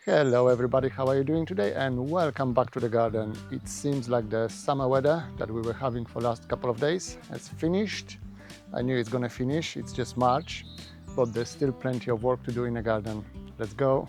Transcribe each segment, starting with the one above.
Hello everybody, how are you doing today? And welcome back to the garden. It seems like the summer weather that we were having for last couple of days has finished. I knew it's gonna finish, it's just March, but there's still plenty of work to do in the garden. Let's go.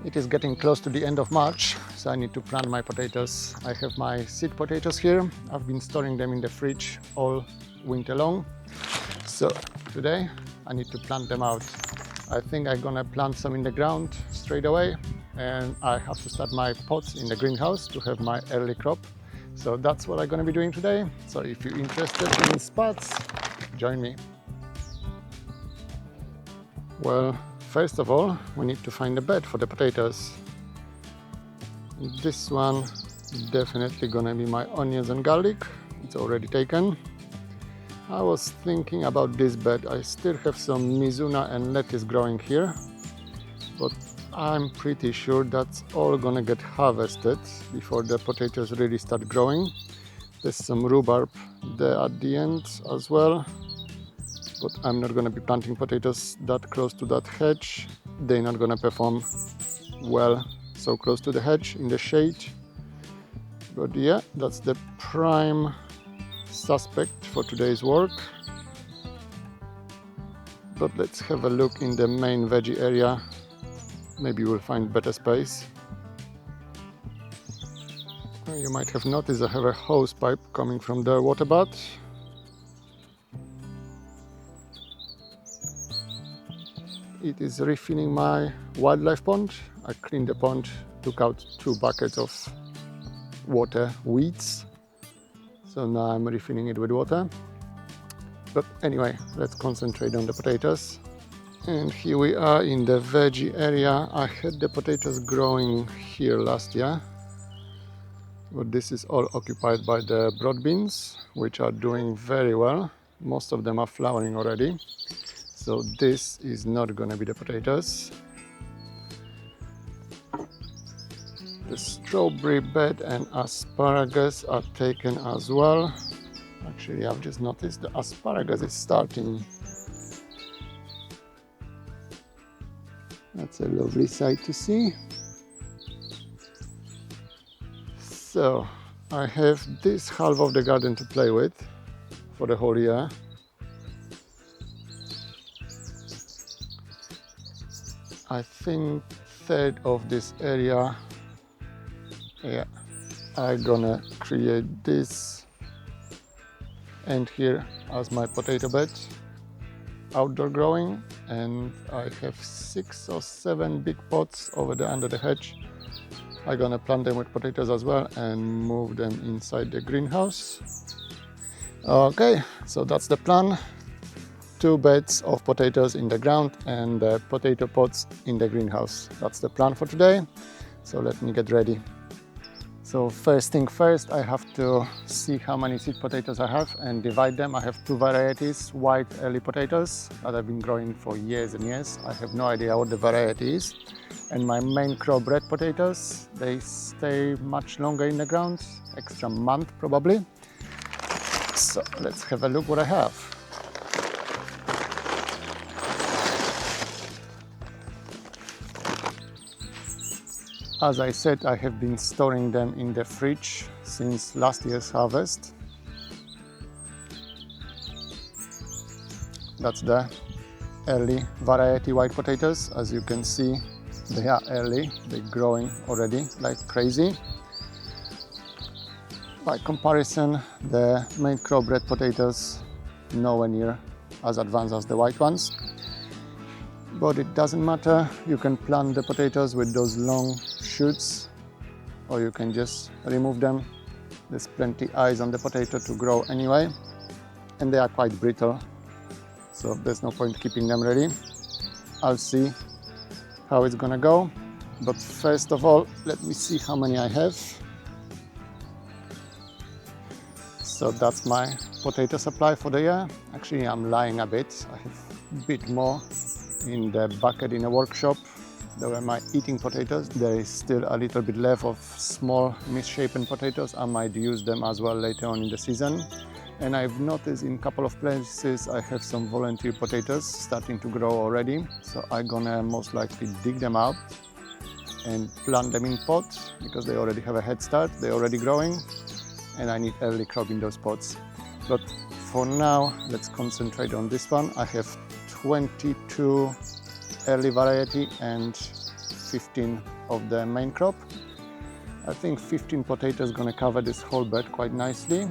It is getting close to the end of March, so I need to plant my potatoes. I have my seed potatoes here. I've been storing them in the fridge all winter long. So today I need to plant them out. I think I'm gonna plant some in the ground straight away, and I have to start my pots in the greenhouse to have my early crop. So that's what I'm gonna be doing today. So if you're interested in spots, join me. Well, first of all, we need to find a bed for the potatoes. This one is definitely gonna be my onions and garlic. It's already taken. I was thinking about this bed. I still have some mizuna and lettuce growing here, but I'm pretty sure that's all gonna get harvested before the potatoes really start growing. There's some rhubarb there at the end as well, but I'm not gonna be planting potatoes that close to that hedge. They're not gonna perform well so close to the hedge in the shade. But yeah, that's the prime suspect for today's work. But let's have a look in the main veggie area. Maybe we'll find better space. You might have noticed I have a hose pipe coming from the water bath. It is refilling my wildlife pond. I cleaned the pond, took out 2 buckets of water weeds. So now I'm refilling it with water. But anyway, let's concentrate on the potatoes. And here we are in the veggie area. I had the potatoes growing here last year, but this is all occupied by the broad beans, which are doing very well. Most of them are flowering already. So this is not going to be the potatoes. The strawberry bed and asparagus are taken as well. Actually, I've just noticed the asparagus is starting. That's a lovely sight to see. So I have this half of the garden to play with for the whole year. I think third of this area, I'm gonna create this end here as my potato bed, outdoor growing, and I have 6 or 7 big pots over there under the hedge. I'm gonna plant them with potatoes as well and move them inside the greenhouse. Okay, so that's the plan. 2 beds of potatoes in the ground and the potato pots in the greenhouse. That's the plan for today. So let me get ready. So first thing first, I have to see how many seed potatoes I have and divide them. I have 2 varieties, white early potatoes that I've been growing for years and years. I have no idea what the variety is. And my Maincrop red potatoes, they stay much longer in the ground, extra month probably. So let's have a look what I have. As I said, I have been storing them in the fridge since last year's harvest. That's the early variety white potatoes. As you can see, they are early, they're growing already like crazy. By comparison, the Maincrop red potatoes nowhere near as advanced as the white ones. But it doesn't matter, you can plant the potatoes with those long shoots, or you can just remove them. There's plenty eyes on the potato to grow anyway, and they are quite brittle, so there's no point keeping them ready. I'll see how it's gonna go, but first of all, let me see how many I have. So that's my potato supply for the year. Actually, I'm lying a bit. I have a bit more in the bucket in the workshop. They were my eating potatoes. There is still a little bit left of small misshapen potatoes. I might use them as well later on in the season. And I've noticed in a couple of places I have some volunteer potatoes starting to grow already. So I'm gonna most likely dig them out and plant them in pots because they already have a head start. They're already growing and I need early crop in those pots. But for now, let's concentrate on this one. I have 22 early variety and 15 of the main crop. I think 15 potatoes gonna cover this whole bed quite nicely.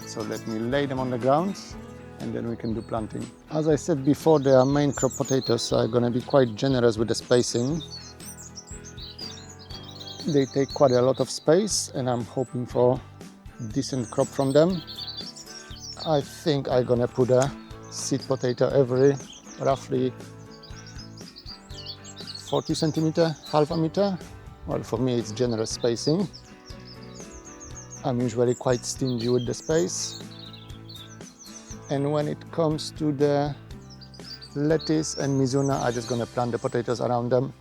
So let me lay them on the ground and then we can do planting. As I said before, they are main crop potatoes, so I'm gonna be quite generous with the spacing. They take quite a lot of space and I'm hoping for decent crop from them. I think I'm gonna put a seed potato every roughly 40 centimeter, half a meter. Well, for me it's generous spacing. I'm usually quite stingy with the space. And when it comes to the lettuce and mizuna, I'm just gonna plant the potatoes around them.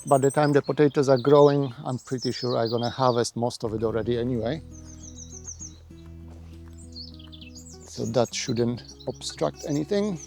By the time the potatoes are growing, I'm pretty sure I'm gonna harvest most of it already anyway. So that shouldn't obstruct anything.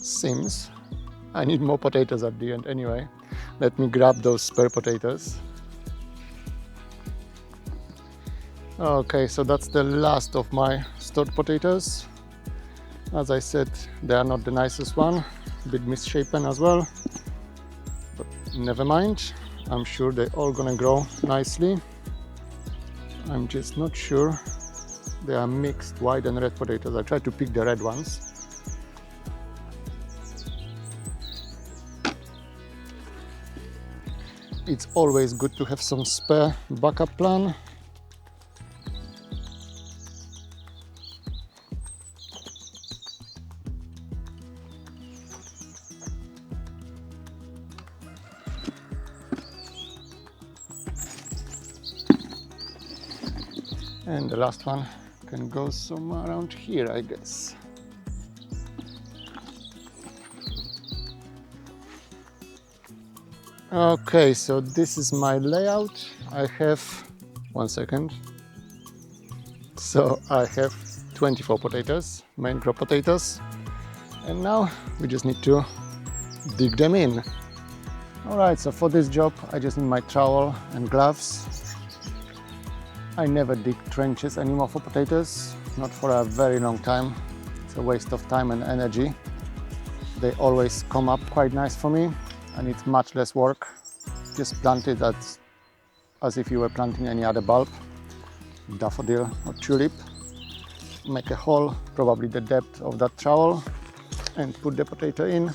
Seems I need more potatoes at the end anyway. Let me grab those spare potatoes. Okay, so that's the last of my stored potatoes. As I said, they are not the nicest one, a bit misshapen as well, but never mind. I'm sure they're all gonna grow nicely. I'm just not sure. They are mixed white and red potatoes. I tried to pick the red ones. It's always good to have some spare backup plan. And the last one can go somewhere around here, I guess. Okay, so this is my layout. I have, one second. So I have 24 potatoes, main crop potatoes. And now we just need to dig them in. All right, so for this job, I just need my trowel and gloves. I never dig trenches anymore for potatoes, not for a very long time. It's a waste of time and energy. They always come up quite nice for me and it's much less work. Just plant it as if you were planting any other bulb, daffodil or tulip. Make a hole, probably the depth of that trowel, and put the potato in.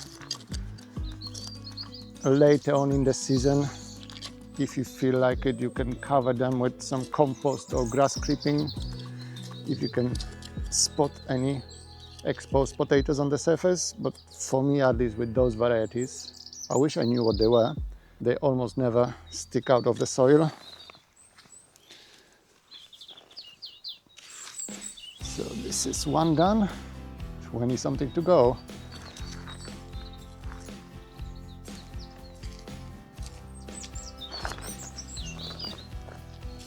Later on in the season, if you feel like it, you can cover them with some compost or grass clipping. If you can spot any exposed potatoes on the surface, but for me, at least with those varieties, I wish I knew what they were. They almost never stick out of the soil. So this is one done, 20 something to go.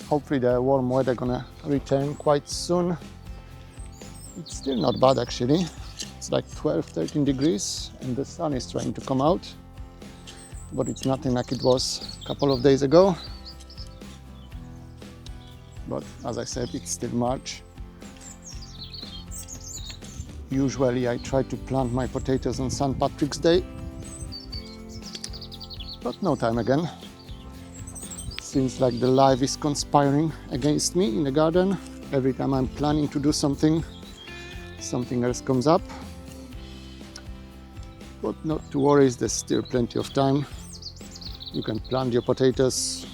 Hopefully the warm weather gonna return quite soon. It's still not bad actually. It's like 12-13 degrees and the sun is trying to come out. But it's nothing like it was a couple of days ago. But as I said, it's still March. Usually I try to plant my potatoes on St. Patrick's Day, but no time again. Seems like the life is conspiring against me in the garden. Every time I'm planning to do something, something else comes up. But not to worry, there's still plenty of time. You can plant your potatoes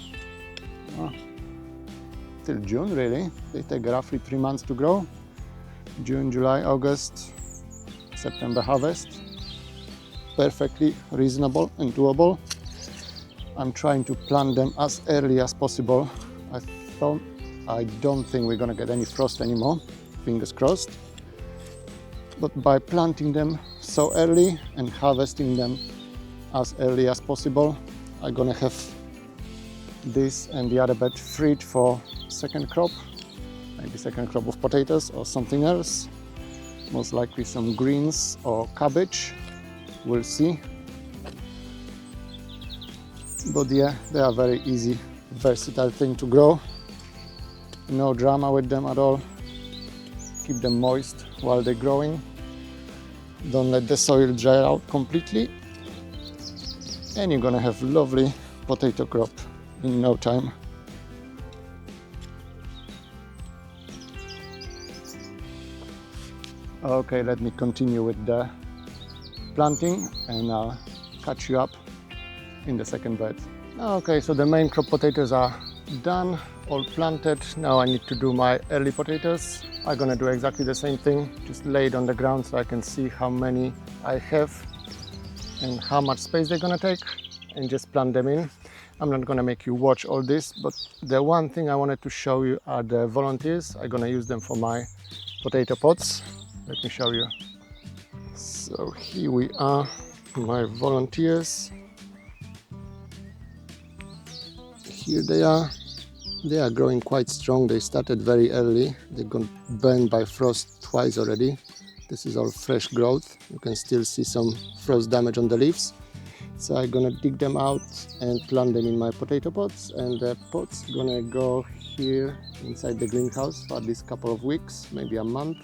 till June really. They take roughly 3 months to grow. June, July, August, September harvest. Perfectly reasonable and doable. I'm trying to plant them as early as possible. I don't think we're gonna get any frost anymore, fingers crossed. But by planting them so early and harvesting them as early as possible, I'm gonna have this and the other bed freed for second crop, maybe second crop of potatoes or something else, most likely some greens or cabbage, we'll see. But yeah, they are very easy, versatile thing to grow. No drama with them at all. Keep them moist while they're growing. Don't let the soil dry out completely. And you're gonna have lovely potato crop in no time. Okay, let me continue with the planting and I'll catch you up in the second bed. Okay, so the main crop potatoes are done, all planted. Now I need to do my early potatoes. I'm gonna do exactly the same thing, just lay it on the ground so I can see how many I have and how much space they're gonna take, and just plant them in. I'm not gonna make you watch all this, but the one thing I wanted to show you are the volunteers. I'm gonna use them for my potato pots. Let me show you. So here we are, my volunteers. Here they are. They are growing quite strong. They started very early. They got burned by frost twice already. This is all fresh growth. You can still see some frost damage on the leaves. So I'm gonna dig them out and plant them in my potato pots. And the pots gonna go here inside the greenhouse for at least a couple of weeks, maybe a month.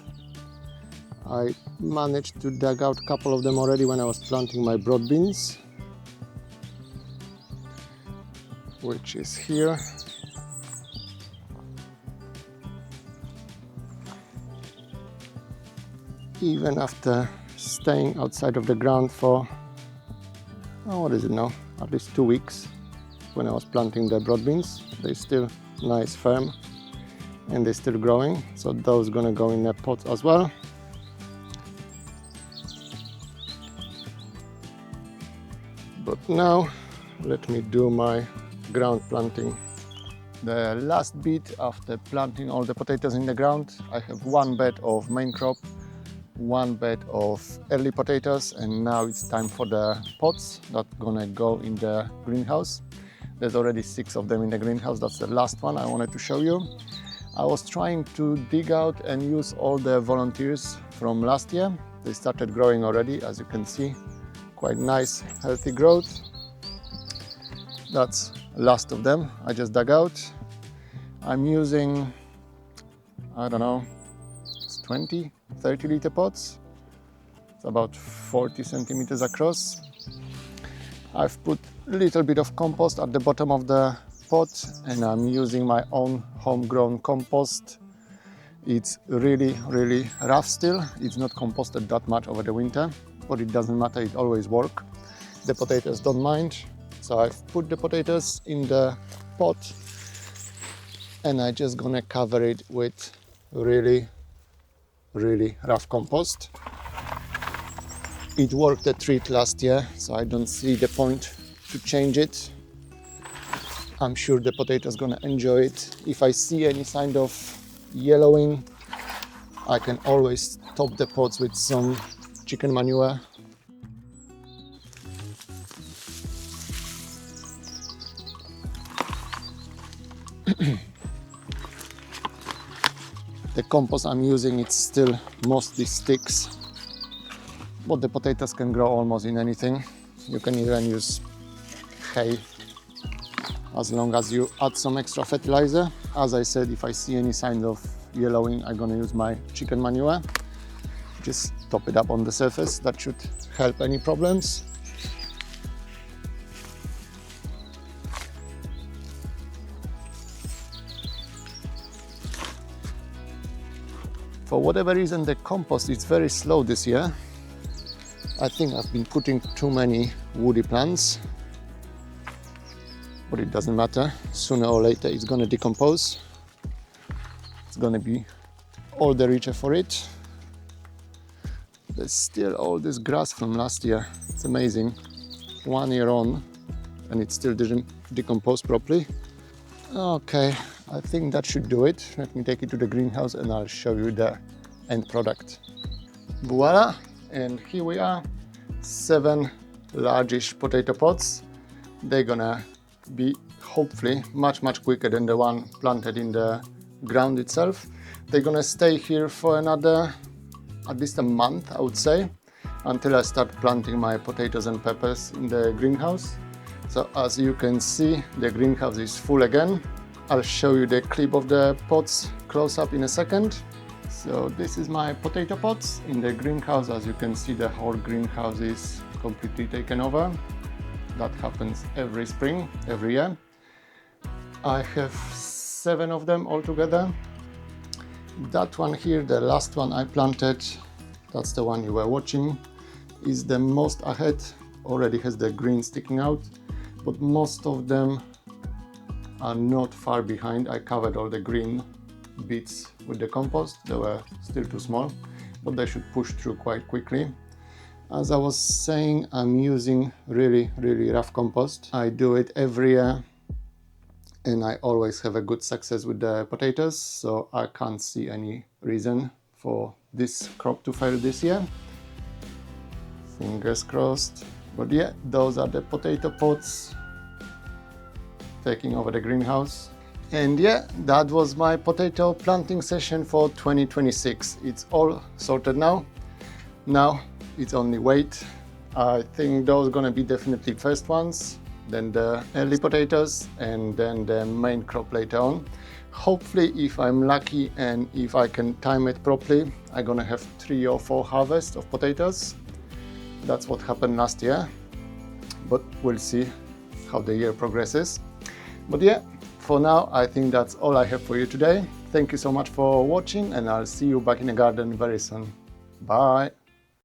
I managed to dig out a couple of them already when I was planting my broad beans, which is here. Even after staying outside of the ground for, what is it now, at least 2 weeks, when I was planting the broad beans, they're still nice, firm, and they're still growing. So those gonna go in the pots as well. But now let me do my ground planting. The last bit after planting all the potatoes in the ground, I have one bed of main crop, one bed of early potatoes, and now it's time for the pots that gonna go in the greenhouse. There's already 6 of them in the greenhouse. That's the last one I wanted to show you. I was trying to dig out and use all the volunteers from last year. They started growing already, as you can see. Quite nice, healthy growth. That's last of them I just dug out. I'm using, I don't know, 20, 30 liter pots. It's about 40 centimeters across. I've put a little bit of compost at the bottom of the pot, and I'm using my own homegrown compost. It's really, really rough still. It's not composted that much over the winter, but it doesn't matter, it always works. The potatoes don't mind. So I've put the potatoes in the pot and I'm just gonna cover it with really, really rough compost. It worked a treat last year, so I don't see the point to change it. I'm sure the potatoes gonna enjoy it. If I see any sign of yellowing, I can always top the pots with some chicken manure. The compost I'm using, it's still mostly sticks, but the potatoes can grow almost in anything. You can even use hay as long as you add some extra fertilizer. As I said, if I see any sign of yellowing, I'm gonna use my chicken manure. Just top it up on the surface. That should help any problems. For whatever reason, the compost is very slow this year. I think I've been putting too many woody plants, but it doesn't matter. Sooner or later, it's gonna decompose. it's gonna be all the richer for it. There's still all this grass from last year. It's amazing. 1 year on and it still didn't decompose properly. Okay, I think that should do it. Let me take it to the greenhouse and I'll show you the end product. Voila! And here we are, 7 largish potato pods. They're gonna be hopefully much quicker than the one planted in the ground itself. They're gonna stay here for another at least a month, I would say, until I start planting my potatoes and peppers in the greenhouse. So as you can see, the greenhouse is full again. I'll show you the clip of the pots close up in a second. So this is my potato pots in the greenhouse. As you can see, the whole greenhouse is completely taken over. That happens every spring, every year. I have 7 of them altogether. That one here, the last one I planted, that's the one you were watching, is the most ahead, already has the green sticking out, but most of them are not far behind. I covered all the green bits with the compost. They were still too small, but they should push through quite quickly. As I was saying, I'm using really rough compost. I do it every year and I always have a good success with the potatoes, so I can't see any reason for this crop to fail this year. Fingers crossed. But yeah, those are the potato pods taking over the greenhouse. And yeah, that was my potato planting session for 2026. It's all sorted now. Now it's only wait. I think those are gonna be definitely first ones, then the early potatoes, and then the main crop later on. Hopefully, if I'm lucky and if I can time it properly, I'm gonna have 3 or 4 harvests of potatoes. That's what happened last year, but we'll see how the year progresses. But yeah, for now, I think that's all I have for you today. Thank you so much for watching and I'll see you back in the garden very soon. Bye!